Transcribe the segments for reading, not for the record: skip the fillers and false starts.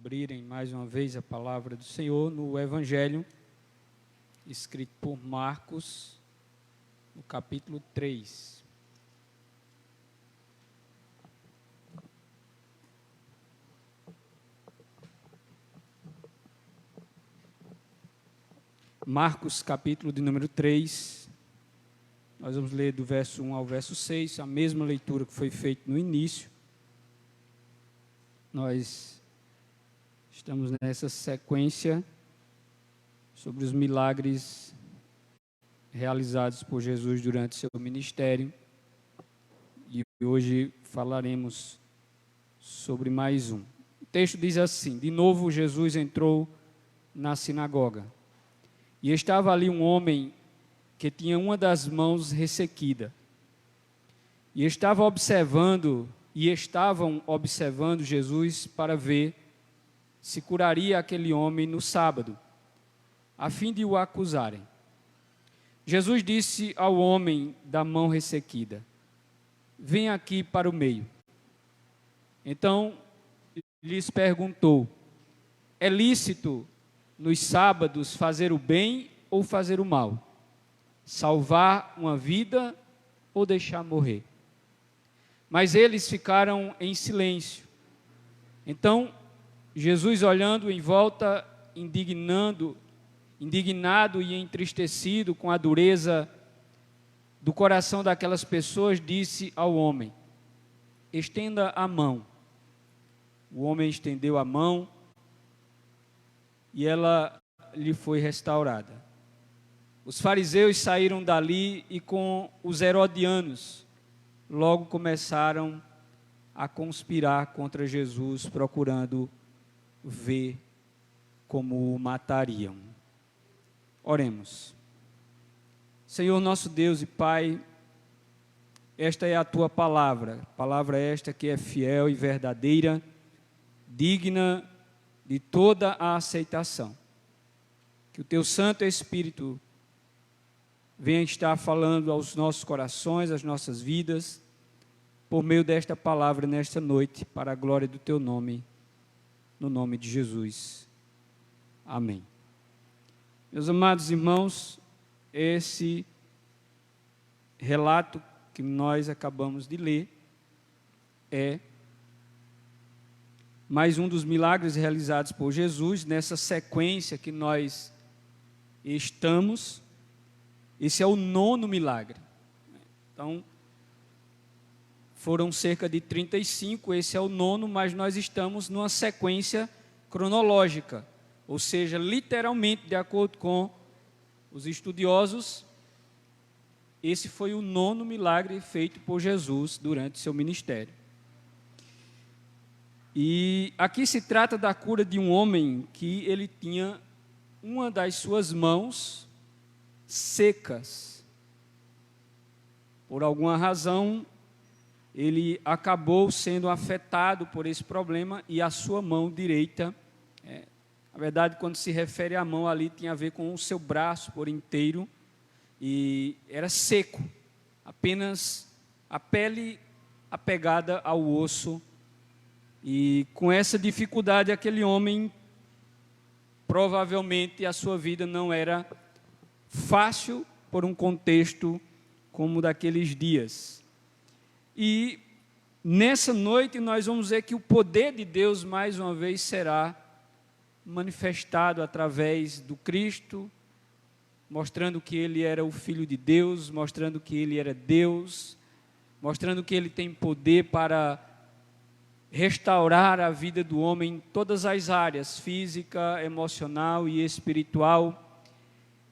abrirem mais uma vez a palavra do Senhor no Evangelho, escrito por Marcos, no capítulo 3. Marcos, capítulo de número 3, nós vamos ler do verso 1 ao verso 6, a mesma leitura que foi feita no início. Nós estamos nessa sequência sobre os milagres realizados por Jesus durante seu ministério. E hoje falaremos sobre mais um. O texto diz assim: de novo Jesus entrou na sinagoga. E estava ali um homem que tinha uma das mãos ressequida. E estavam observando Jesus para ver se curaria aquele homem no sábado, a fim de o acusarem. Jesus disse ao homem da mão ressequida: vem aqui para o meio. Então lhes perguntou: é lícito nos sábados fazer o bem ou fazer o mal? Salvar uma vida ou deixar morrer? Mas eles ficaram em silêncio. Então Jesus, olhando em volta, indignado e entristecido com a dureza do coração daquelas pessoas, disse ao homem: estenda a mão. O homem estendeu a mão e ela lhe foi restaurada. Os fariseus saíram dali e com os herodianos logo começaram a conspirar contra Jesus, procurando ver como o matariam. Oremos. Senhor nosso Deus e Pai, esta é a Tua palavra esta que é fiel e verdadeira, digna de toda a aceitação. Que o Teu Santo Espírito venha estar falando aos nossos corações, às nossas vidas, por meio desta palavra nesta noite, para a glória do Teu nome, no nome de Jesus. Amém. Meus amados irmãos, esse relato que nós acabamos de ler é mais um dos milagres realizados por Jesus, nessa sequência que nós estamos. Esse é o 9º milagre. Então, foram cerca de 35, esse é o 9º, mas nós estamos numa sequência cronológica, ou seja, literalmente, de acordo com os estudiosos, esse foi o 9º milagre feito por Jesus durante seu ministério. E aqui se trata da cura de um homem que ele tinha uma das suas mãos secas. Por alguma razão, ele acabou sendo afetado por esse problema e a sua mão direita, na verdade, quando se refere à mão ali, tinha a ver com o seu braço por inteiro, e era seco, apenas a pele apegada ao osso. E com essa dificuldade, aquele homem, provavelmente a sua vida não era fácil por um contexto como o daqueles dias. E nessa noite nós vamos ver que o poder de Deus mais uma vez será manifestado através do Cristo, mostrando que Ele era o Filho de Deus, mostrando que Ele era Deus, mostrando que Ele tem poder para restaurar a vida do homem em todas as áreas, física, emocional e espiritual.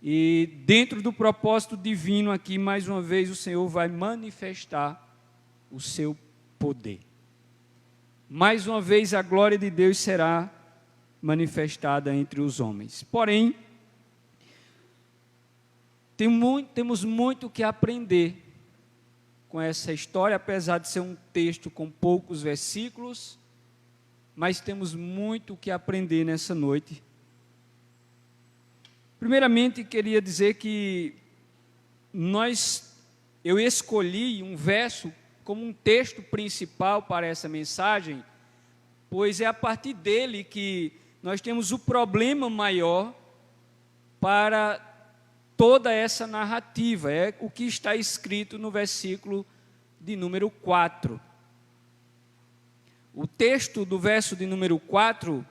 E dentro do propósito divino aqui, mais uma vez, o Senhor vai manifestar o seu poder. Mais uma vez, a glória de Deus será manifestada entre os homens. Porém, temos muito que aprender com essa história, apesar de ser um texto com poucos versículos, mas temos muito que aprender nessa noite. Primeiramente, queria dizer que eu escolhi um verso como um texto principal para essa mensagem, pois é a partir dele que nós temos o problema maior para toda essa narrativa. É o que está escrito no versículo de número 4. O texto do verso de número 4,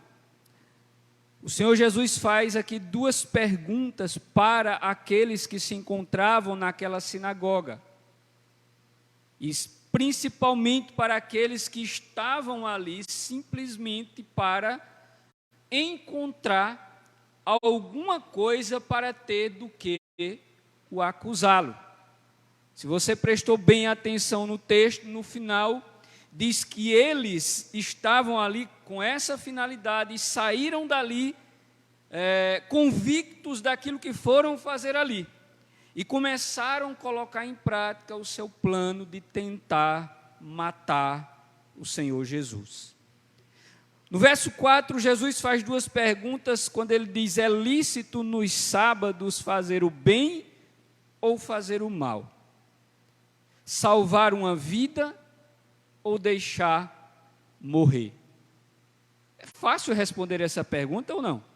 o Senhor Jesus faz aqui duas perguntas para aqueles que se encontravam naquela sinagoga. E principalmente para aqueles que estavam ali simplesmente para encontrar alguma coisa para ter do que o acusá-lo. Se você prestou bem atenção no texto, no final, diz que eles estavam ali com essa finalidade e saíram dali convictos daquilo que foram fazer ali. E começaram a colocar em prática o seu plano de tentar matar o Senhor Jesus. No verso 4, Jesus faz duas perguntas quando ele diz: é lícito nos sábados fazer o bem ou fazer o mal? Salvar uma vida ou deixar morrer? É fácil responder essa pergunta ou não?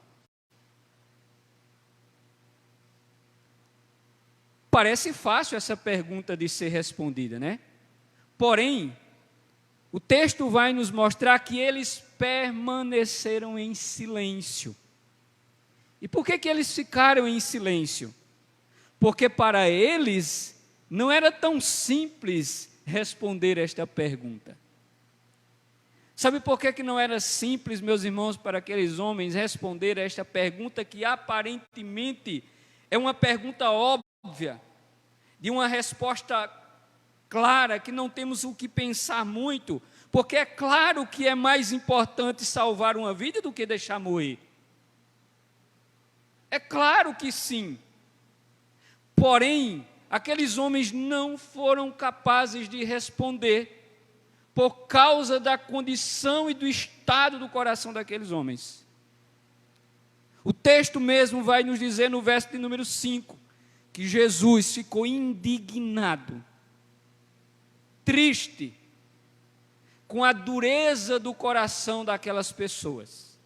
Parece fácil essa pergunta de ser respondida, né? Porém, o texto vai nos mostrar que eles permaneceram em silêncio. E por que eles ficaram em silêncio? Porque para eles não era tão simples responder esta pergunta. Sabe por que não era simples, meus irmãos, para aqueles homens responder esta pergunta que aparentemente é uma pergunta óbvia, de uma resposta clara, que não temos o que pensar muito, porque é claro que é mais importante salvar uma vida do que deixar morrer. É claro que sim. Porém, aqueles homens não foram capazes de responder por causa da condição e do estado do coração daqueles homens. O texto mesmo vai nos dizer no verso de número 5, que Jesus ficou indignado, triste, com a dureza do coração daquelas pessoas.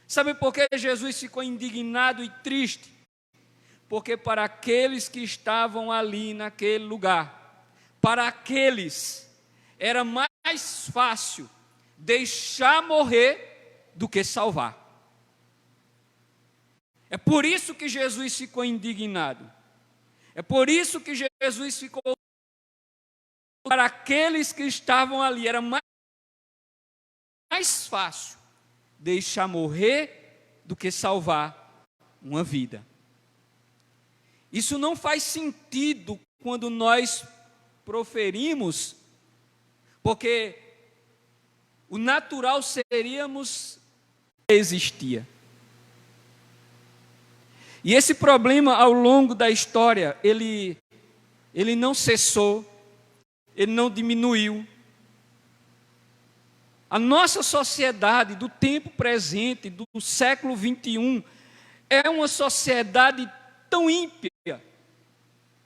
Sabe por que Jesus ficou indignado e triste? Porque para aqueles que estavam ali naquele lugar, para aqueles era mais fácil deixar morrer do que salvar. É por isso que Jesus ficou indignado. É por isso que Jesus ficou. Para aqueles que estavam ali, era mais fácil deixar morrer do que salvar uma vida. Isso não faz sentido quando nós proferimos, porque o natural seríamos existia. E esse problema, ao longo da história, ele não cessou, ele não diminuiu. A nossa sociedade do tempo presente, do século 21, é uma sociedade tão ímpia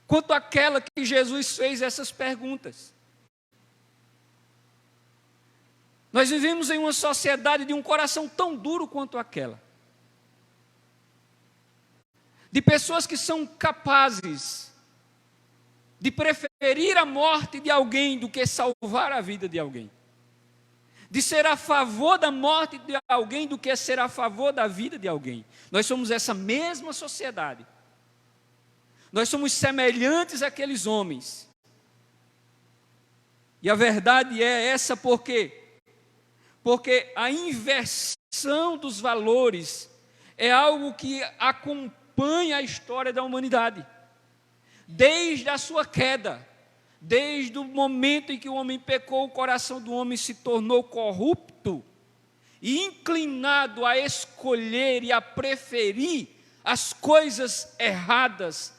quanto aquela que Jesus fez essas perguntas. Nós vivemos em uma sociedade de um coração tão duro quanto aquela. De pessoas que são capazes de preferir a morte de alguém do que salvar a vida de alguém. De ser a favor da morte de alguém do que ser a favor da vida de alguém. Nós somos essa mesma sociedade. Nós somos semelhantes àqueles homens. E a verdade é essa porque a inversão dos valores é algo que acompanha a história da humanidade. Desde a sua queda, desde o momento em que o homem pecou, o coração do homem se tornou corrupto e inclinado a escolher e a preferir as coisas erradas,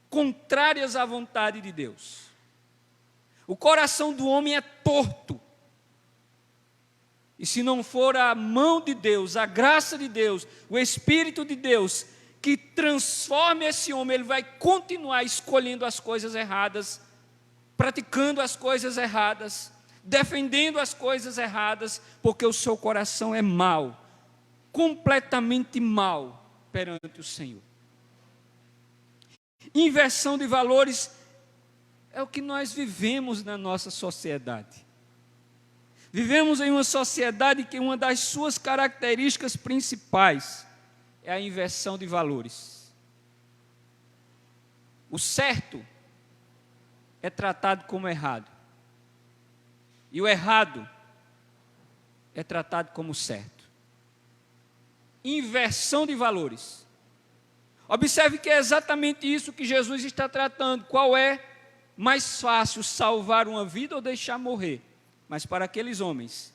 contrárias à vontade de Deus. O coração do homem é torto. E se não for a mão de Deus, a graça de Deus, o Espírito de Deus, que transforme esse homem, ele vai continuar escolhendo as coisas erradas, praticando as coisas erradas, defendendo as coisas erradas, porque o seu coração é mau, completamente mau perante o Senhor. Inversão de valores é o que nós vivemos na nossa sociedade. Vivemos em uma sociedade que uma das suas características principais é a inversão de valores. O certo é tratado como errado. E o errado é tratado como certo. Inversão de valores. Observe que é exatamente isso que Jesus está tratando. Qual é mais fácil, salvar uma vida ou deixar morrer? Mas para aqueles homens,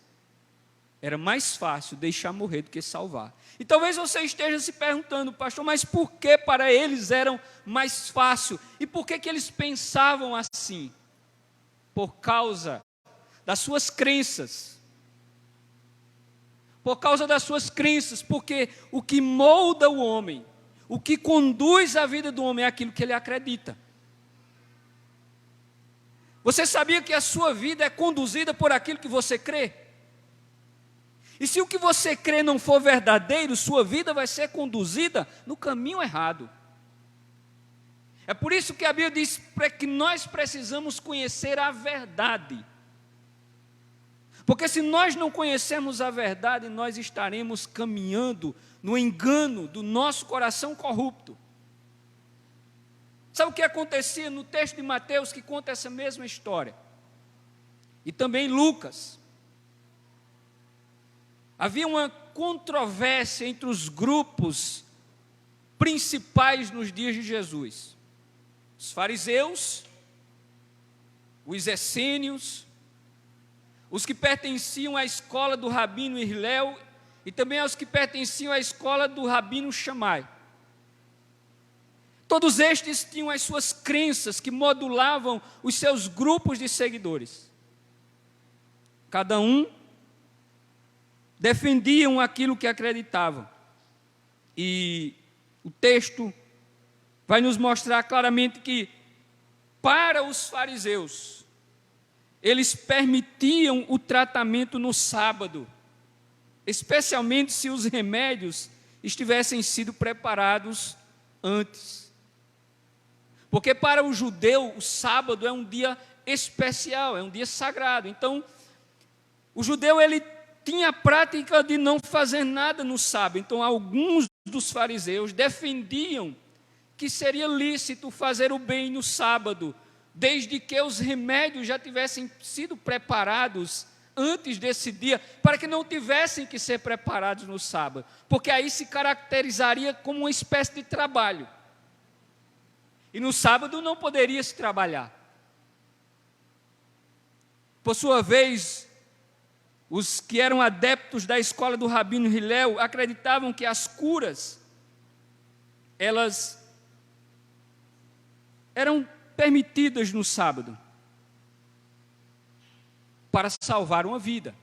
era mais fácil deixar morrer do que salvar. E talvez você esteja se perguntando, pastor, mas por que para eles era mais fácil? E por que eles pensavam assim? Por causa das suas crenças. Por causa das suas crenças, porque o que molda o homem, o que conduz a vida do homem é aquilo que ele acredita. Você sabia que a sua vida é conduzida por aquilo que você crê? E se o que você crê não for verdadeiro, sua vida vai ser conduzida no caminho errado. É por isso que a Bíblia diz que nós precisamos conhecer a verdade. Porque se nós não conhecermos a verdade, nós estaremos caminhando no engano do nosso coração corrupto. Sabe o que acontecia no texto de Mateus, que conta essa mesma história? E também Lucas. Havia uma controvérsia entre os grupos principais nos dias de Jesus. Os fariseus, os essênios, os que pertenciam à escola do Rabino Hillel e também aos que pertenciam à escola do Rabino Shammai. Todos estes tinham as suas crenças que modulavam os seus grupos de seguidores. Cada um defendiam aquilo que acreditavam. E o texto vai nos mostrar claramente que, para os fariseus, eles permitiam o tratamento no sábado, especialmente se os remédios estivessem sido preparados antes. Porque para o judeu, o sábado é um dia especial, é um dia sagrado. Então, o judeu ele tinha a prática de não fazer nada no sábado. Então, alguns dos fariseus defendiam que seria lícito fazer o bem no sábado, desde que os remédios já tivessem sido preparados antes desse dia, para que não tivessem que ser preparados no sábado, porque aí se caracterizaria como uma espécie de trabalho. E no sábado não poderia se trabalhar. Por sua vez, os que eram adeptos da escola do Rabino Hillel acreditavam que as curas, elas eram permitidas no sábado para salvar uma vida.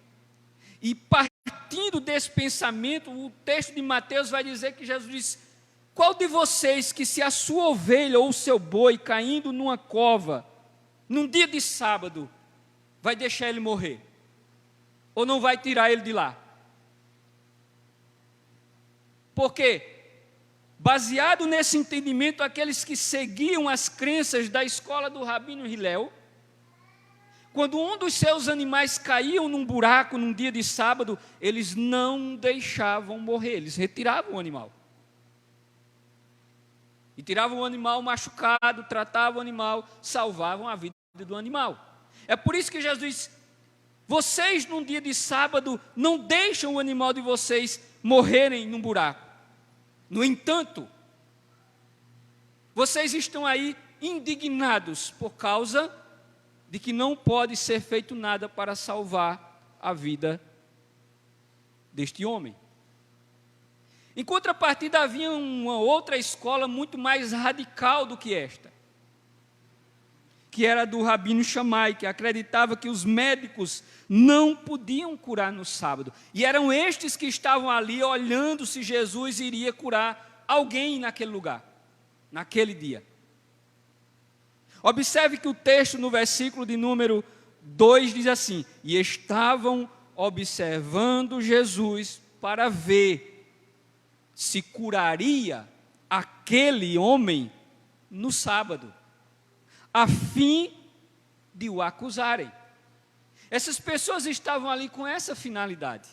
E partindo desse pensamento, o texto de Mateus vai dizer que Jesus disse: qual de vocês que se a sua ovelha ou o seu boi caindo numa cova, num dia de sábado, vai deixar ele morrer? Ou não vai tirar ele de lá? Porque, baseado nesse entendimento, aqueles que seguiam as crenças da escola do Rabino Hillel, quando um dos seus animais caíam num buraco num dia de sábado, eles não deixavam morrer, eles retiravam o animal. E tiravam o animal machucado, tratavam o animal, salvavam a vida do animal. É por isso que Jesus diz: vocês num dia de sábado não deixam o animal de vocês morrerem num buraco. No entanto, vocês estão aí indignados por causa de que não pode ser feito nada para salvar a vida deste homem. Em contrapartida, havia uma outra escola muito mais radical do que esta, que era do Rabino Shammai, que acreditava que os médicos não podiam curar no sábado. E eram estes que estavam ali olhando se Jesus iria curar alguém naquele lugar, naquele dia. Observe que o texto no versículo de número 2 diz assim: e estavam observando Jesus para ver se curaria aquele homem no sábado, a fim de o acusarem. Essas pessoas estavam ali com essa finalidade.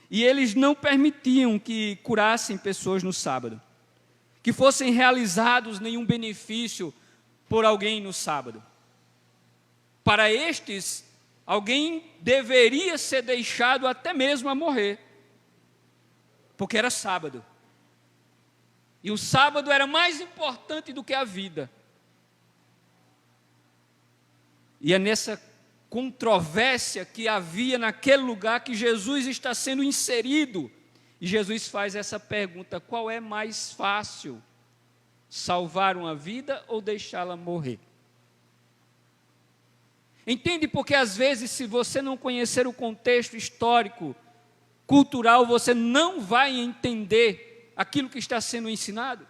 E eles não permitiam que curassem pessoas no sábado, que fossem realizados nenhum benefício por alguém no sábado. Para estes, alguém deveria ser deixado até mesmo a morrer, porque era sábado. E o sábado era mais importante do que a vida. E é nessa controvérsia que havia naquele lugar que Jesus está sendo inserido. E Jesus faz essa pergunta: qual é mais fácil? Salvar uma vida ou deixá-la morrer? Entende? Porque às vezes, se você não conhecer o contexto histórico, cultural, você não vai entender aquilo que está sendo ensinado.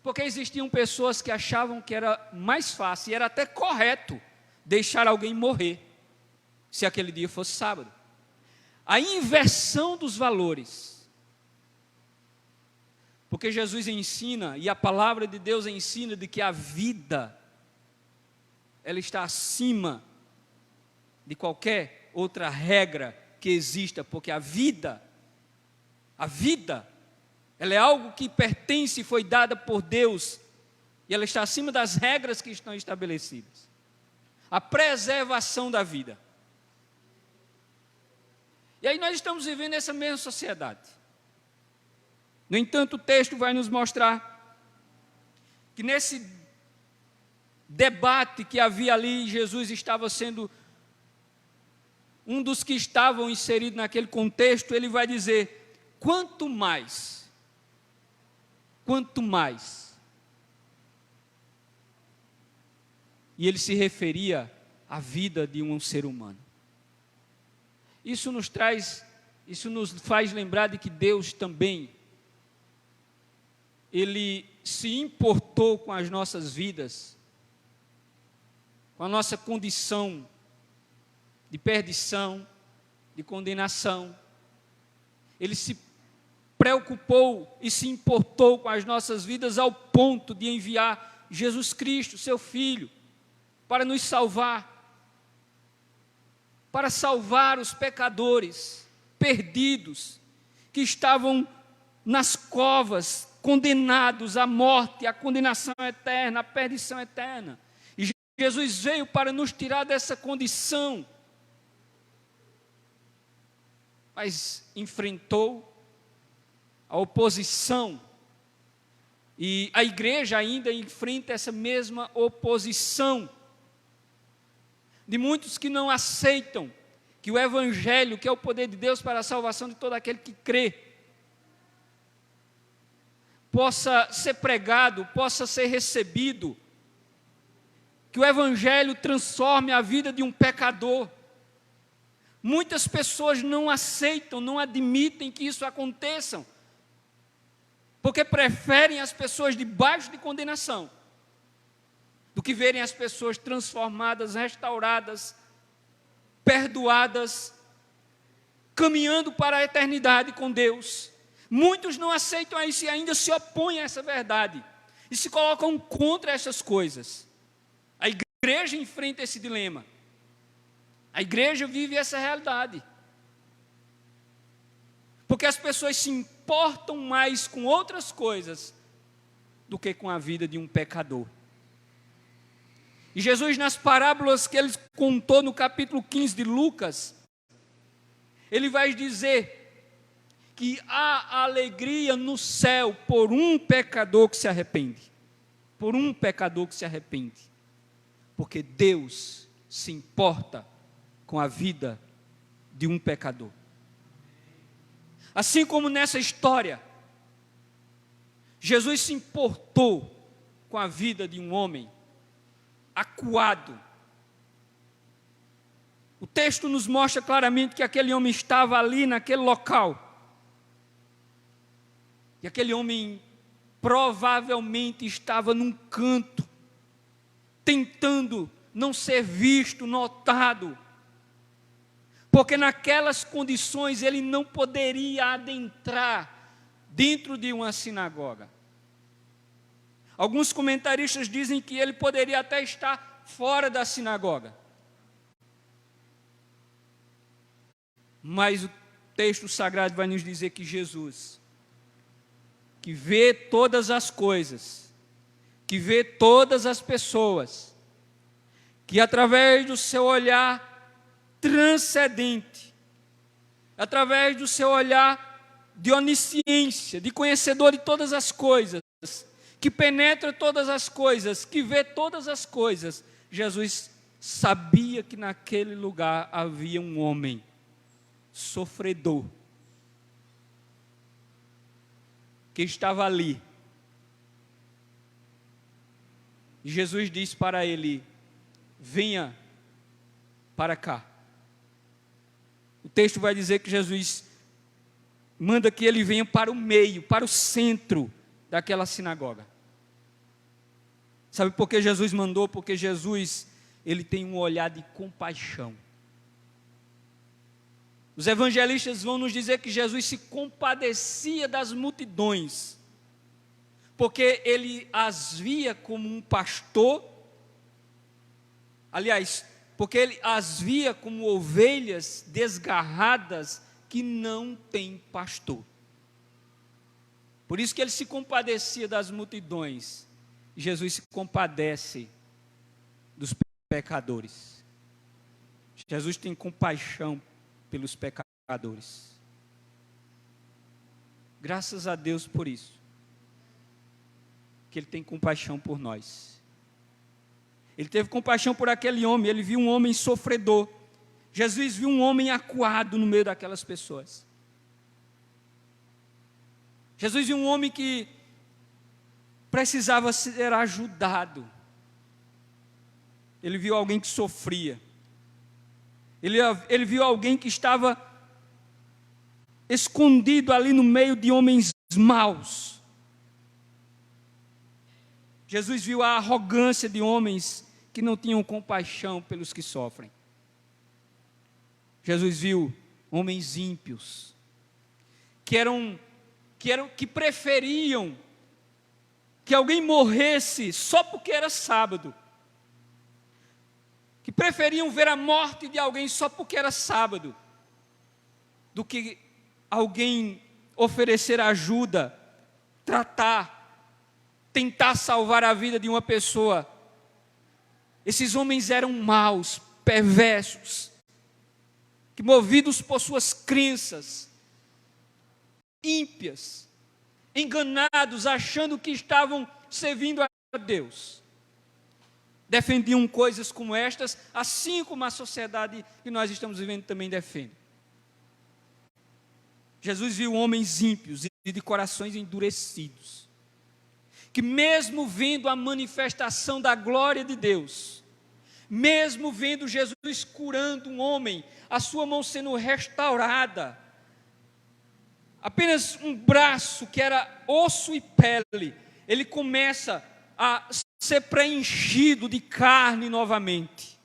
Porque existiam pessoas que achavam que era mais fácil, e era até correto, deixar alguém morrer, se aquele dia fosse sábado. A inversão dos valores. Porque Jesus ensina, e a palavra de Deus ensina, de que a vida, ela está acima de qualquer outra regra que exista, porque a vida, ela é algo que pertence e foi dada por Deus, e ela está acima das regras que estão estabelecidas. A preservação da vida. E aí nós estamos vivendo essa mesma sociedade. No entanto, o texto vai nos mostrar que nesse debate que havia ali, Jesus estava sendo um dos que estavam inseridos naquele contexto. Ele vai dizer: quanto mais, e ele se referia à vida de um ser humano. Isso nos faz lembrar de que Deus também, Ele se importou com as nossas vidas, com a nossa condição de perdição, de condenação. Ele se preocupou e se importou com as nossas vidas ao ponto de enviar Jesus Cristo, seu Filho, para nos salvar, para salvar os pecadores perdidos, que estavam nas covas, condenados à morte, à condenação eterna, à perdição eterna. E Jesus veio para nos tirar dessa condição, mas enfrentou a oposição, e a igreja ainda enfrenta essa mesma oposição, de muitos que não aceitam que o Evangelho, que é o poder de Deus para a salvação de todo aquele que crê, possa ser pregado, possa ser recebido, que o Evangelho transforme a vida de um pecador. Muitas pessoas não aceitam, não admitem que isso aconteça, porque preferem as pessoas debaixo de condenação, do que verem as pessoas transformadas, restauradas, perdoadas, caminhando para a eternidade com Deus. Muitos não aceitam isso e ainda se opõem a essa verdade, e se colocam contra essas coisas. A igreja enfrenta esse dilema, a igreja vive essa realidade, porque as pessoas se importam mais com outras coisas do que com a vida de um pecador. E Jesus, nas parábolas que ele contou no capítulo 15 de Lucas, ele vai dizer que há alegria no céu por um pecador que se arrepende. Por um pecador que se arrepende. Porque Deus se importa com a vida de um pecador. Assim como nessa história, Jesus se importou com a vida de um homem acuado. O texto nos mostra claramente que aquele homem estava ali naquele local. E aquele homem provavelmente estava num canto, tentando não ser visto, notado, porque naquelas condições ele não poderia adentrar dentro de uma sinagoga. Alguns comentaristas dizem que ele poderia até estar fora da sinagoga. Mas o texto sagrado vai nos dizer que Jesus, que vê todas as coisas, que vê todas as pessoas, que através do seu olhar transcendente, através do seu olhar de onisciência, de conhecedor de todas as coisas, que penetra todas as coisas, que vê todas as coisas, Jesus sabia que naquele lugar havia um homem sofredor, que estava ali. E Jesus disse para ele: venha para cá. O texto vai dizer que Jesus manda que ele venha para o meio, para o centro daquela sinagoga. Sabe por que Jesus mandou? Porque Jesus, ele tem um olhar de compaixão. Os evangelistas vão nos dizer que Jesus se compadecia das multidões, porque ele as via como um pastor, aliás, porque ele as via como ovelhas desgarradas que não têm pastor. Por isso que ele se compadecia das multidões. Jesus se compadece dos pecadores. Jesus tem compaixão pelos pecadores. Graças a Deus por isso, que ele tem compaixão por nós. Ele teve compaixão por aquele homem, ele viu um homem sofredor. Jesus viu um homem acuado no meio daquelas pessoas. Jesus viu um homem que precisava ser ajudado. Ele viu alguém que sofria. Ele viu alguém que estava escondido ali no meio de homens maus. Jesus viu a arrogância de homens que não tinham compaixão pelos que sofrem. Jesus viu homens ímpios, que preferiam que alguém morresse só porque era sábado, que preferiam ver a morte de alguém só porque era sábado, do que alguém oferecer ajuda, tratar, tentar salvar a vida de uma pessoa. Esses homens eram maus, perversos, que movidos por suas crenças, ímpias, enganados, achando que estavam servindo a Deus, defendiam coisas como estas, assim como a sociedade que nós estamos vivendo também defende. Jesus viu homens ímpios e de corações endurecidos, que mesmo vendo a manifestação da glória de Deus, mesmo vendo Jesus curando um homem, a sua mão sendo restaurada, apenas um braço que era osso e pele, ele começa a ser preenchido de carne novamente.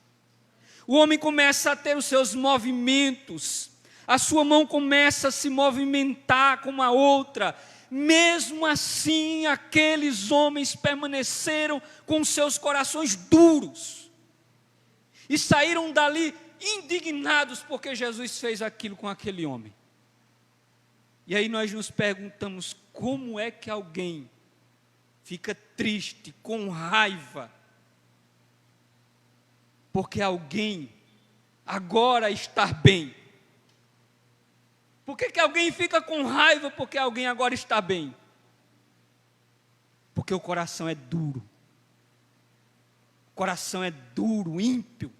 O homem começa a ter os seus movimentos, a sua mão começa a se movimentar com a outra. Mesmo assim, aqueles homens permaneceram com seus corações duros e saíram dali indignados porque Jesus fez aquilo com aquele homem. E aí nós nos perguntamos: como é que alguém fica triste, com raiva, porque alguém agora está bem? Por que alguém fica com raiva porque alguém agora está bem? Porque o coração é duro. O coração é duro, ímpio.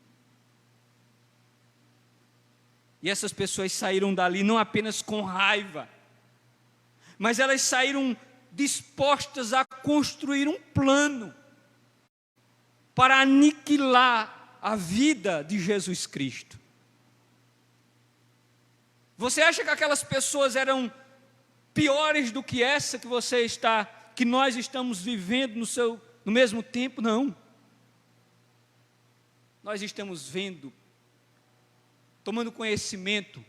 E essas pessoas saíram dali não apenas com raiva, mas elas saíram dispostas a construir um plano para aniquilar a vida de Jesus Cristo. Você acha que aquelas pessoas eram piores do que essa que nós estamos vivendo no mesmo tempo? Não. nós estamos vendo, tomando conhecimento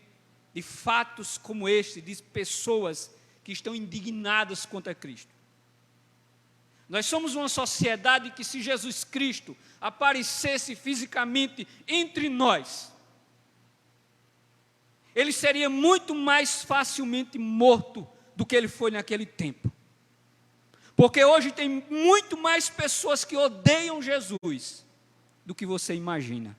de fatos como este, de pessoas que estão indignadas contra Cristo. Nós somos uma sociedade que, se Jesus Cristo aparecesse fisicamente entre nós, ele seria muito mais facilmente morto do que ele foi naquele tempo. Porque hoje tem muito mais pessoas que odeiam Jesus do que você imagina.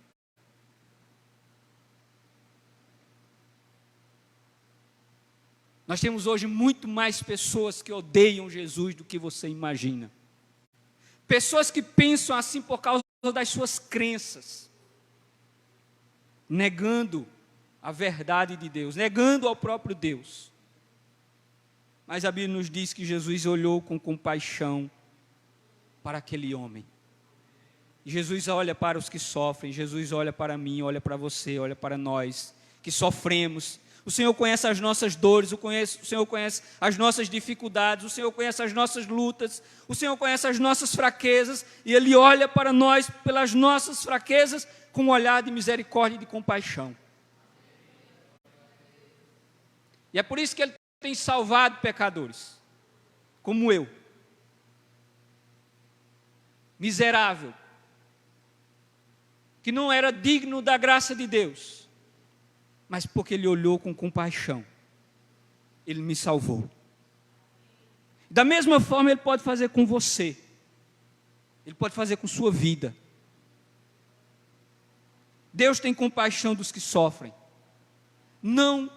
Nós temos hoje muito mais pessoas que odeiam Jesus do que você imagina. Pessoas que pensam assim por causa das suas crenças, negando a verdade de Deus, negando ao próprio Deus. Mas a Bíblia nos diz que Jesus olhou com compaixão para aquele homem. Jesus olha para os que sofrem, Jesus olha para mim, olha para você, olha para nós que sofremos. O Senhor conhece as nossas dores, o Senhor conhece as nossas dificuldades, o Senhor conhece as nossas lutas, o Senhor conhece as nossas fraquezas, e Ele olha para nós pelas nossas fraquezas com um olhar de misericórdia e de compaixão. E é por isso que Ele tem salvado pecadores, como eu, miserável, que não era digno da graça de Deus, mas porque Ele olhou com compaixão, Ele me salvou. Da mesma forma Ele pode fazer com você, Ele pode fazer com sua vida. Deus tem compaixão dos que sofrem. Não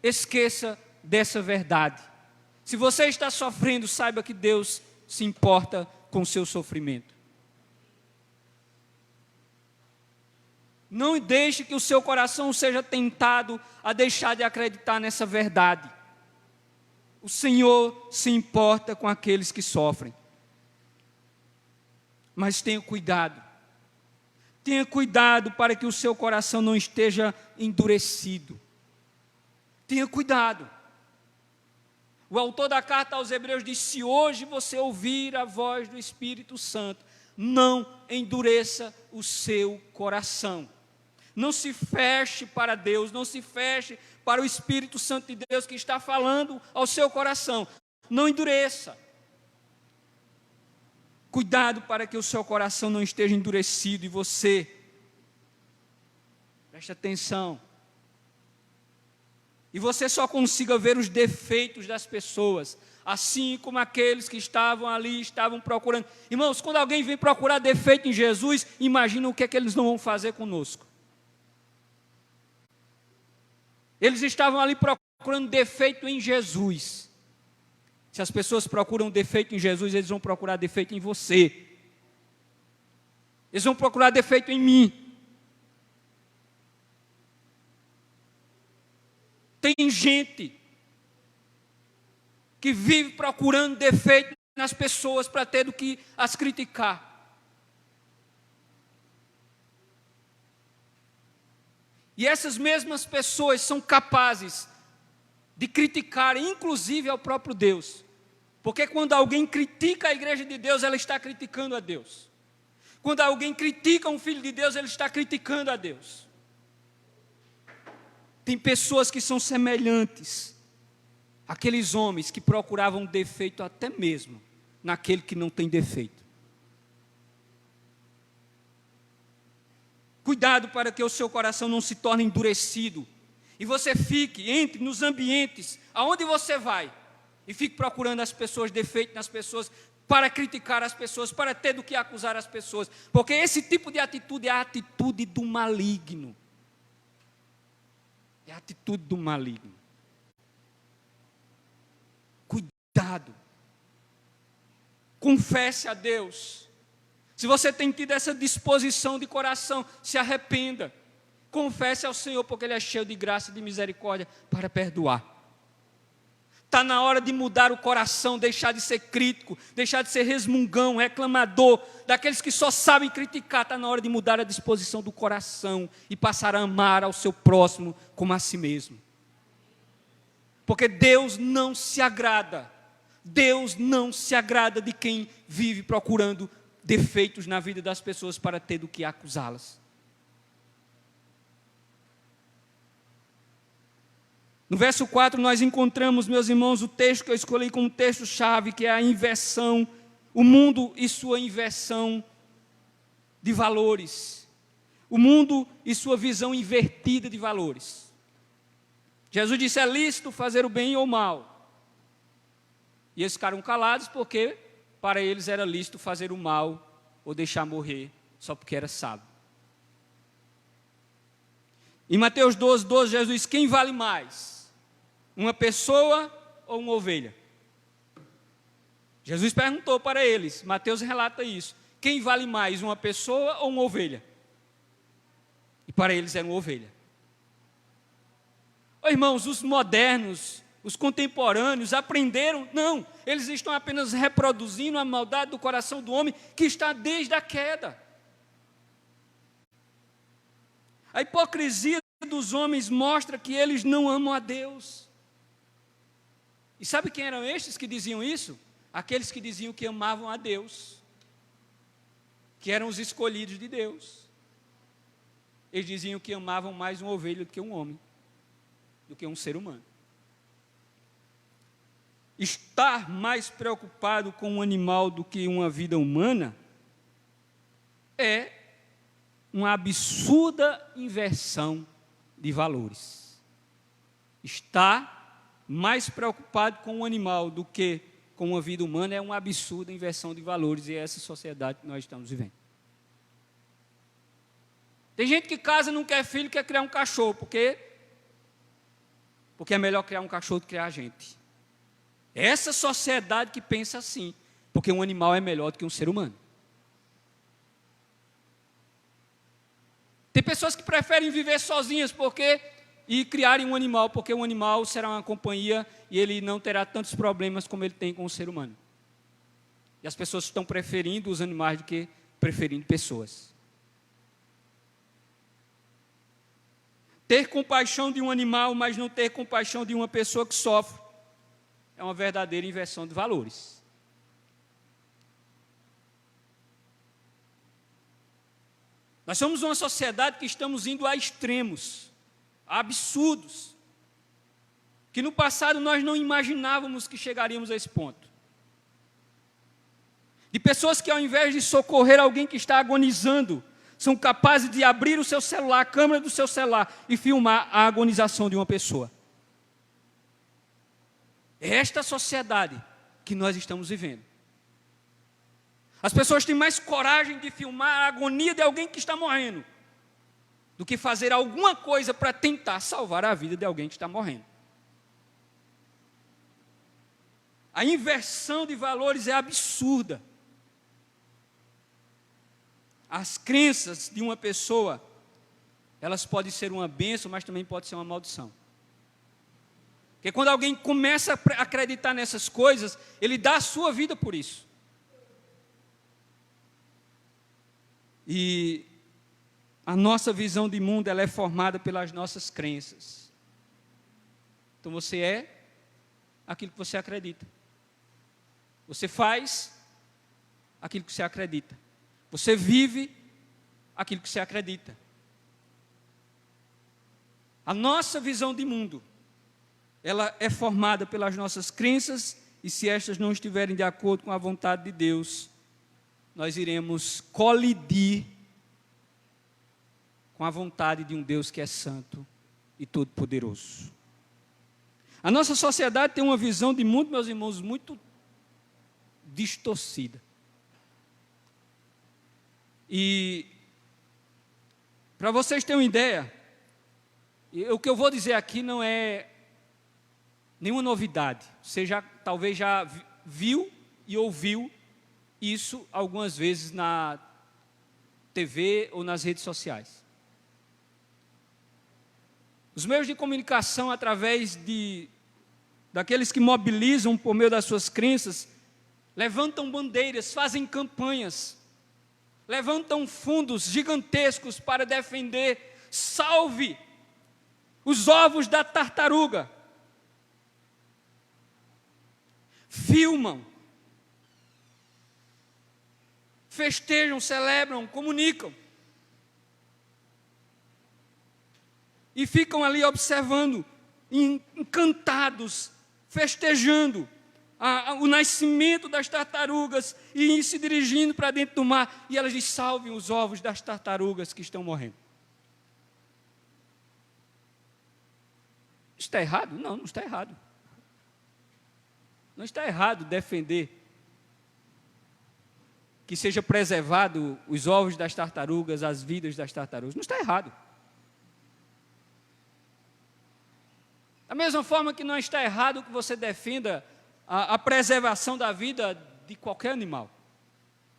esqueça dessa verdade. Se você está sofrendo, saiba que Deus se importa com o seu sofrimento. Não deixe que o seu coração seja tentado a deixar de acreditar nessa verdade. O Senhor se importa com aqueles que sofrem. Mas tenha cuidado. Tenha cuidado para que o seu coração não esteja endurecido. Tenha cuidado. O autor da carta aos Hebreus diz: se hoje você ouvir a voz do Espírito Santo, não endureça o seu coração. Não se feche para Deus, não se feche para o Espírito Santo de Deus que está falando ao seu coração. Não endureça. Cuidado para que o seu coração não esteja endurecido e você, preste atenção, e você só consiga ver os defeitos das pessoas, assim como aqueles que estavam ali, estavam procurando. Irmãos, quando alguém vem procurar defeito em Jesus, imagina o que é que eles não vão fazer conosco. Eles estavam ali procurando defeito em Jesus. Se as pessoas procuram defeito em Jesus, eles vão procurar defeito em você. Eles vão procurar defeito em mim. Tem gente que vive procurando defeito nas pessoas para ter do que as criticar. E essas mesmas pessoas são capazes de criticar, inclusive ao próprio Deus. Porque quando alguém critica a igreja de Deus, ela está criticando a Deus. Quando alguém critica um filho de Deus, ele está criticando a Deus. Tem pessoas que são semelhantes àqueles homens que procuravam defeito até mesmo naquele que não tem defeito. Cuidado para que o seu coração não se torne endurecido e você entre nos ambientes aonde você vai e fique procurando as pessoas, defeitos nas pessoas, para criticar as pessoas, para ter do que acusar as pessoas, porque esse tipo de atitude é a atitude do maligno. É a atitude do maligno. Cuidado. Confesse a Deus. Se você tem tido essa disposição de coração, se arrependa. Confesse ao Senhor, porque Ele é cheio de graça e de misericórdia para perdoar. Está na hora de mudar o coração, deixar de ser crítico, deixar de ser resmungão, reclamador, daqueles que só sabem criticar. Está na hora de mudar a disposição do coração e passar a amar ao seu próximo como a si mesmo. Porque Deus não se agrada de quem vive procurando defeitos na vida das pessoas para ter do que acusá-las. No verso 4 nós encontramos, meus irmãos, o texto que eu escolhi como texto-chave, que é a inversão, o mundo e sua inversão de valores. O mundo e sua visão invertida de valores. Jesus disse, é lícito fazer o bem ou o mal. E eles ficaram calados porque para eles era lícito fazer o mal ou deixar morrer, só porque era sábio. Em Mateus 12, Jesus diz, quem vale mais? Uma pessoa ou uma ovelha? Jesus perguntou para eles, Mateus relata isso, quem vale mais, uma pessoa ou uma ovelha? E para eles era uma ovelha. Oh, irmãos, os modernos, os contemporâneos aprenderam, não, eles estão apenas reproduzindo a maldade do coração do homem que está desde a queda. A hipocrisia dos homens mostra que eles não amam a Deus. E sabe quem eram estes que diziam isso? Aqueles que diziam que amavam a Deus, que eram os escolhidos de Deus. Eles diziam que amavam mais uma ovelha do que um homem, do que um ser humano. Estar mais preocupado com um animal do que uma vida humana é uma absurda inversão de valores. Estar mais preocupado com um animal do que com uma vida humana é uma absurda inversão de valores, e é essa sociedade que nós estamos vivendo. Tem gente que casa, não quer filho, quer criar um cachorro, porque é melhor criar um cachorro do que criar a gente. É essa sociedade que pensa assim, porque um animal é melhor do que um ser humano. Tem pessoas que preferem viver sozinhas e criarem um animal, porque um animal será uma companhia e ele não terá tantos problemas como ele tem com o ser humano. E as pessoas estão preferindo os animais do que preferindo pessoas. Ter compaixão de um animal, mas não ter compaixão de uma pessoa que sofre, é uma verdadeira inversão de valores. Nós somos uma sociedade que estamos indo a extremos, a absurdos, que no passado nós não imaginávamos que chegaríamos a esse ponto. De pessoas que ao invés de socorrer alguém que está agonizando, são capazes de abrir o seu celular, a câmera do seu celular e filmar a agonização de uma pessoa. É esta sociedade que nós estamos vivendo. As pessoas têm mais coragem de filmar a agonia de alguém que está morrendo do que fazer alguma coisa para tentar salvar a vida de alguém que está morrendo. A inversão de valores é absurda. As crenças de uma pessoa, elas podem ser uma bênção, mas também pode ser uma maldição. Porque quando alguém começa a acreditar nessas coisas, ele dá a sua vida por isso. E a nossa visão de mundo, ela é formada pelas nossas crenças. Então você é aquilo que você acredita. Você faz aquilo que você acredita. Você vive aquilo que você acredita. A nossa visão de mundo, ela é formada pelas nossas crenças, e se estas não estiverem de acordo com a vontade de Deus, nós iremos colidir com a vontade de um Deus que é santo e todo-poderoso. A nossa sociedade tem uma visão de mundo, meus irmãos, muito distorcida. E, para vocês terem uma ideia, o que eu vou dizer aqui não é nenhuma novidade. Você talvez já viu e ouviu isso algumas vezes na TV ou nas redes sociais. Os meios de comunicação, através daqueles que mobilizam por meio das suas crenças, levantam bandeiras, fazem campanhas, levantam fundos gigantescos para defender, salve os ovos da tartaruga. Filmam, festejam, celebram, comunicam. E ficam ali observando encantados, festejando o nascimento das tartarugas e se dirigindo para dentro do mar. E elas dizem: salvem os ovos das tartarugas que estão morrendo. Está errado? Não, não está errado. Não está errado defender que seja preservado os ovos das tartarugas, as vidas das tartarugas. Não está errado. Da mesma forma que não está errado que você defenda a preservação da vida de qualquer animal.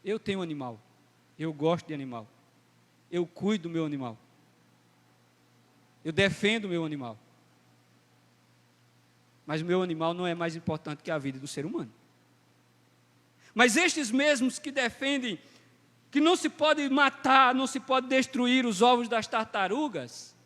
Eu tenho animal. Eu gosto de animal. Eu cuido do meu animal. Eu defendo o meu animal. Mas o meu animal não é mais importante que a vida do ser humano. Mas estes mesmos que defendem que não se pode matar, não se pode destruir os ovos das tartarugas,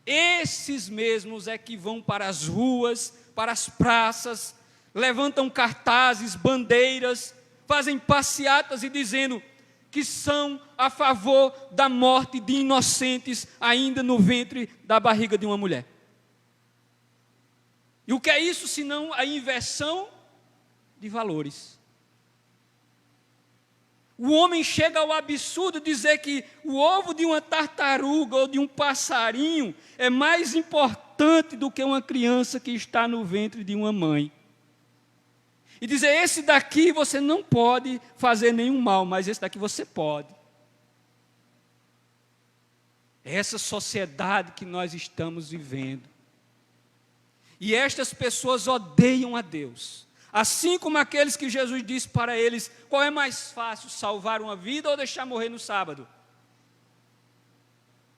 esses mesmos é que vão para as ruas, para as praças, levantam cartazes, bandeiras, fazem passeatas e dizendo que são a favor da morte de inocentes ainda no ventre da barriga de uma mulher. E o que é isso senão a inversão de valores? O homem chega ao absurdo de dizer que o ovo de uma tartaruga ou de um passarinho é mais importante do que uma criança que está no ventre de uma mãe. E dizer: esse daqui você não pode fazer nenhum mal, mas esse daqui você pode. É essa sociedade que nós estamos vivendo. E estas pessoas odeiam a Deus. Assim como aqueles que Jesus disse para eles: qual é mais fácil, salvar uma vida ou deixar morrer no sábado?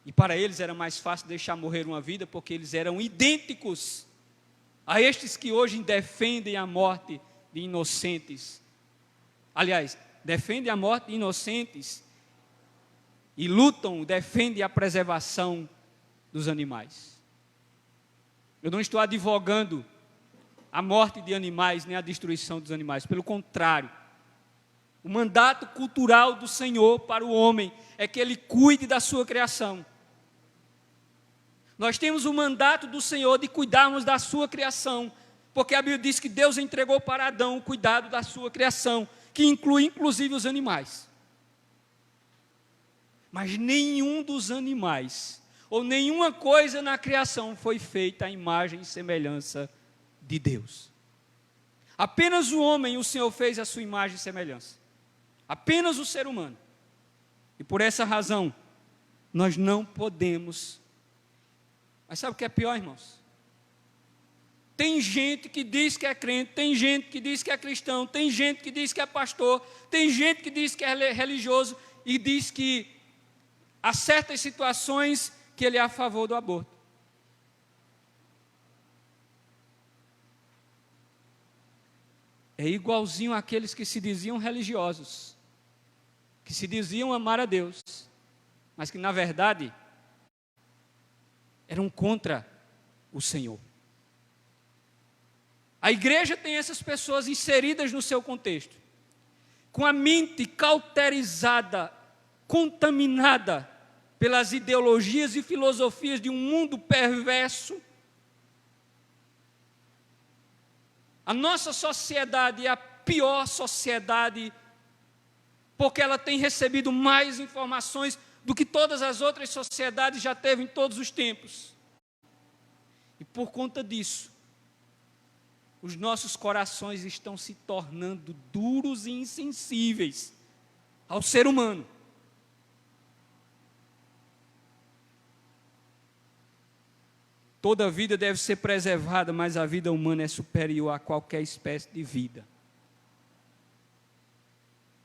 E para eles era mais fácil deixar morrer uma vida, porque eles eram idênticos a estes que hoje defendem a morte de inocentes. Aliás, defendem a morte de inocentes e lutam, defendem a preservação dos animais. Eu não estou advogando a morte de animais, nem a destruição dos animais. Pelo contrário, o mandato cultural do Senhor para o homem é que ele cuide da sua criação. Nós temos o mandato do Senhor de cuidarmos da sua criação, porque a Bíblia diz que Deus entregou para Adão o cuidado da sua criação, que inclui inclusive os animais. Mas nenhum dos animais, ou nenhuma coisa na criação foi feita à imagem e semelhança de Deus. Apenas o homem o Senhor fez a sua imagem e semelhança. Apenas o ser humano. E por essa razão, nós não podemos. Mas sabe o que é pior, irmãos? Tem gente que diz que é crente, tem gente que diz que é cristão, tem gente que diz que é pastor, tem gente que diz que é religioso e diz que há certas situações que ele é a favor do aborto. É igualzinho àqueles que se diziam religiosos, que se diziam amar a Deus, mas que na verdade eram contra o Senhor. A igreja tem essas pessoas inseridas no seu contexto, com a mente cauterizada, contaminada pelas ideologias e filosofias de um mundo perverso. A nossa sociedade é a pior sociedade, porque ela tem recebido mais informações do que todas as outras sociedades já teve em todos os tempos. E por conta disso, os nossos corações estão se tornando duros e insensíveis ao ser humano. Toda vida deve ser preservada, mas a vida humana é superior a qualquer espécie de vida.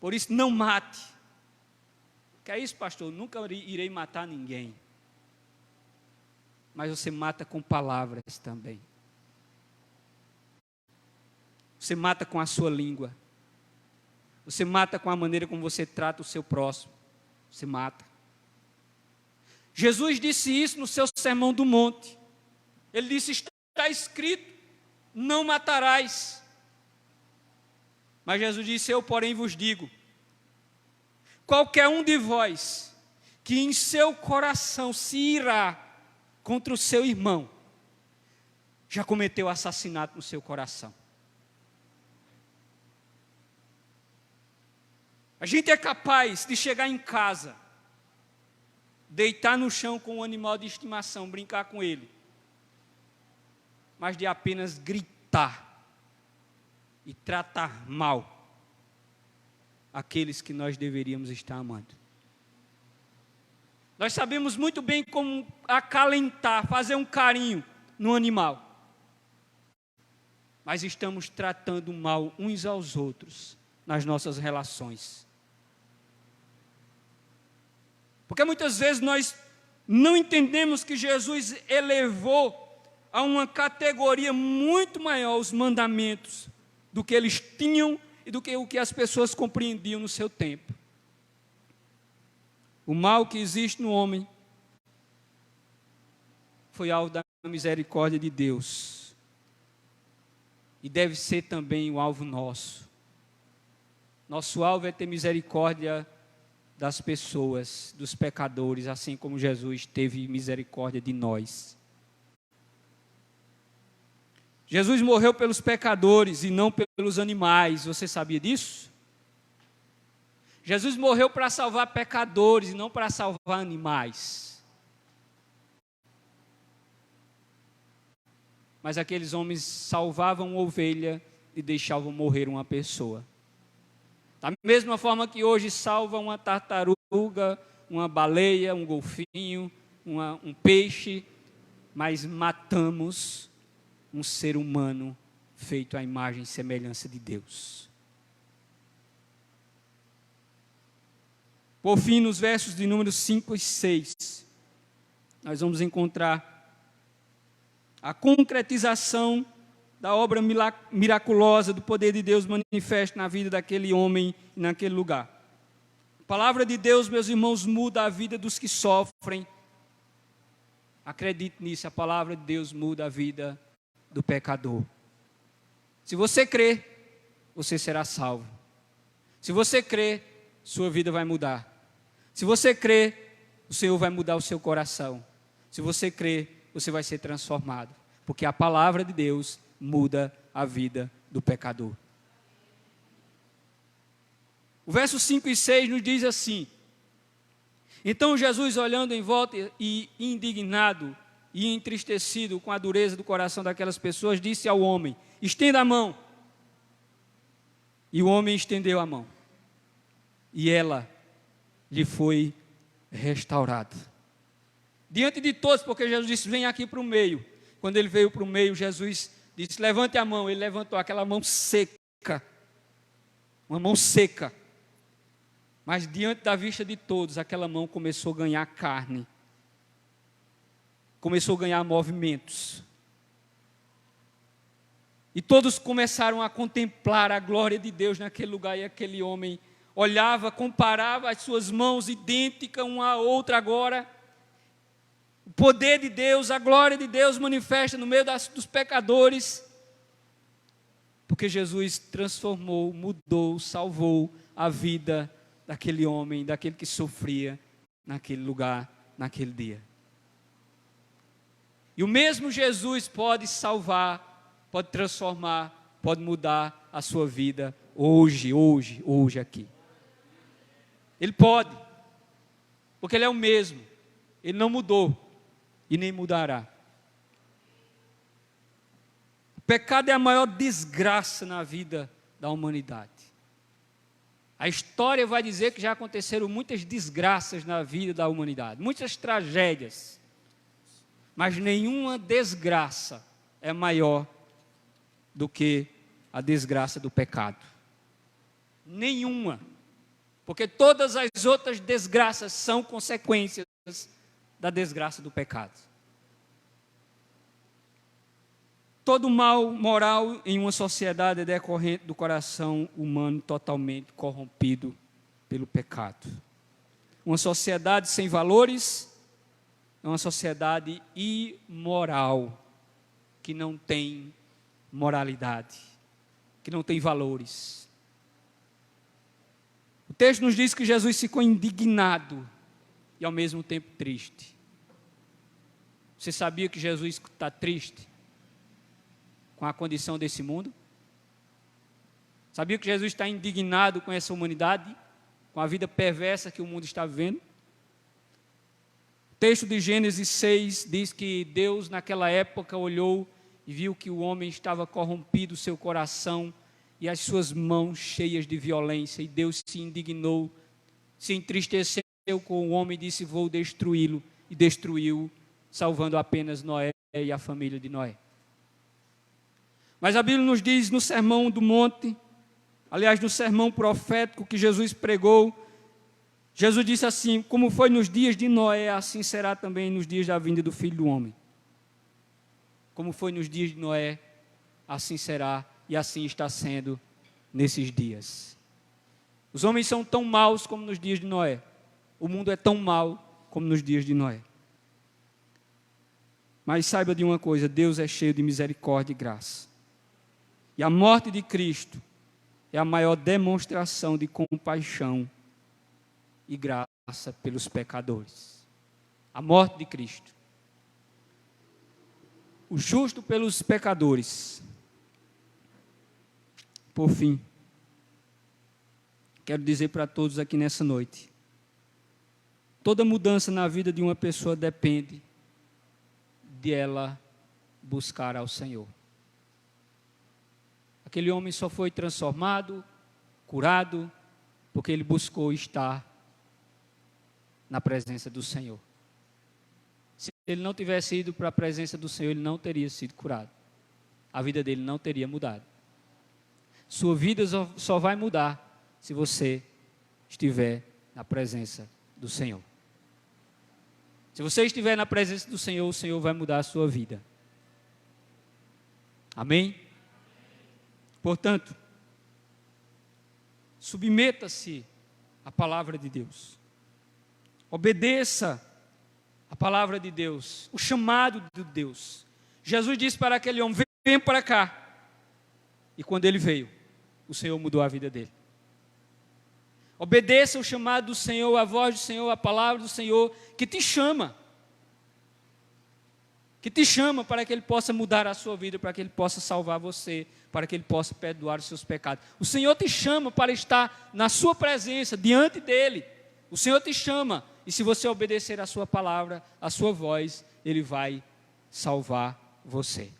Por isso, não mate. Que é isso, pastor? Nunca irei matar ninguém. Mas você mata com palavras também. Você mata com a sua língua. Você mata com a maneira como você trata o seu próximo. Você mata. Jesus disse isso no seu Sermão do Monte. Ele disse: está escrito, não matarás. Mas Jesus disse: eu, porém, vos digo, qualquer um de vós que em seu coração se irá contra o seu irmão, já cometeu assassinato no seu coração. A gente é capaz de chegar em casa, deitar no chão com um animal de estimação, brincar com ele, mas de apenas gritar e tratar mal aqueles que nós deveríamos estar amando. Nós sabemos muito bem como acalentar, fazer um carinho no animal, mas estamos tratando mal uns aos outros nas nossas relações. Porque muitas vezes nós não entendemos que Jesus elevou a uma categoria muito maior os mandamentos do que eles tinham e do que o que as pessoas compreendiam no seu tempo. O mal que existe no homem foi alvo da misericórdia de Deus. E deve ser também o alvo nosso. Nosso alvo é ter misericórdia das pessoas, dos pecadores, assim como Jesus teve misericórdia de nós. Jesus morreu pelos pecadores e não pelos animais, você sabia disso? Jesus morreu para salvar pecadores e não para salvar animais. Mas aqueles homens salvavam ovelha e deixavam morrer uma pessoa. Da mesma forma que hoje salva uma tartaruga, uma baleia, um golfinho, um peixe, mas matamos um ser humano feito à imagem e semelhança de Deus. Por fim, nos versos de números 5 e 6, nós vamos encontrar a concretização da obra miraculosa do poder de Deus manifesto na vida daquele homem e naquele lugar. A palavra de Deus, meus irmãos, muda a vida dos que sofrem. Acredite nisso, a palavra de Deus muda a vida do pecador. Se você crê, você será salvo. Se você crê, sua vida vai mudar. Se você crê, o Senhor vai mudar o seu coração. Se você crê, você vai ser transformado. Porque a palavra de Deus muda a vida do pecador. O verso 5 e 6 nos diz assim: então Jesus, olhando em volta e indignado e entristecido com a dureza do coração daquelas pessoas, disse ao homem: estenda a mão. E o homem estendeu a mão, e ela lhe foi restaurada. Diante de todos, porque Jesus disse: vem aqui para o meio. Quando ele veio para o meio, Jesus disse: levante a mão. Ele levantou aquela mão seca, uma mão seca. Mas diante da vista de todos, aquela mão começou a ganhar carne, começou a ganhar movimentos. E todos começaram a contemplar a glória de Deus naquele lugar. E aquele homem olhava, comparava as suas mãos idênticas uma à outra agora. O poder de Deus, a glória de Deus manifesta no meio dos pecadores. Porque Jesus transformou, mudou, salvou a vida daquele homem, daquele que sofria naquele lugar, naquele dia. E o mesmo Jesus pode salvar, pode transformar, pode mudar a sua vida hoje aqui. Ele pode, porque Ele é o mesmo, Ele não mudou e nem mudará. O pecado é a maior desgraça na vida da humanidade. A história vai dizer que já aconteceram muitas desgraças na vida da humanidade, muitas tragédias, mas nenhuma desgraça é maior do que a desgraça do pecado. Nenhuma, porque todas as outras desgraças são consequências da desgraça do pecado. Todo mal moral em uma sociedade é decorrente do coração humano totalmente corrompido pelo pecado. Uma sociedade sem valores é uma sociedade imoral, que não tem moralidade, que não tem valores. O texto nos diz que Jesus ficou indignado e ao mesmo tempo triste. Você sabia que Jesus está triste? com a condição desse mundo? Sabia que Jesus está indignado com essa humanidade, com a vida perversa que o mundo está vivendo? O texto de Gênesis 6 diz que Deus naquela época olhou e viu que o homem estava corrompido, seu coração e as suas mãos cheias de violência, e Deus se indignou, se entristeceu com o homem e disse: vou destruí-lo, e destruiu, salvando apenas Noé e a família de Noé. Mas a Bíblia nos diz no Sermão do Monte, aliás, no sermão profético que Jesus pregou, Jesus disse assim: como foi nos dias de Noé, assim será também nos dias da vinda do Filho do Homem. Como foi nos dias de Noé, assim será e assim está sendo nesses dias. Os homens são tão maus como nos dias de Noé. O mundo é tão mau como nos dias de Noé. Mas saiba de uma coisa: Deus é cheio de misericórdia e graça. E a morte de Cristo é a maior demonstração de compaixão e graça pelos pecadores. A morte de Cristo. O justo pelos pecadores. Por fim, quero dizer para todos aqui nessa noite: toda mudança na vida de uma pessoa depende de ela buscar ao Senhor. Aquele homem só foi transformado, curado, porque ele buscou estar na presença do Senhor. Se ele não tivesse ido para a presença do Senhor, ele não teria sido curado. A vida dele não teria mudado. Sua vida só vai mudar se você estiver na presença do Senhor. Se você estiver na presença do Senhor, o Senhor vai mudar a sua vida. Amém? Portanto, submeta-se à palavra de Deus. Obedeça a palavra de Deus, o chamado de Deus. Jesus disse para aquele homem: vem para cá. E quando ele veio, o Senhor mudou a vida dele. Obedeça o chamado do Senhor, a voz do Senhor, a palavra do Senhor, que te chama. Que te chama para que Ele possa mudar a sua vida, para que Ele possa salvar você, para que Ele possa perdoar os seus pecados. O Senhor te chama para estar na sua presença, diante dEle. O Senhor te chama, e se você obedecer a sua palavra, a sua voz, Ele vai salvar você.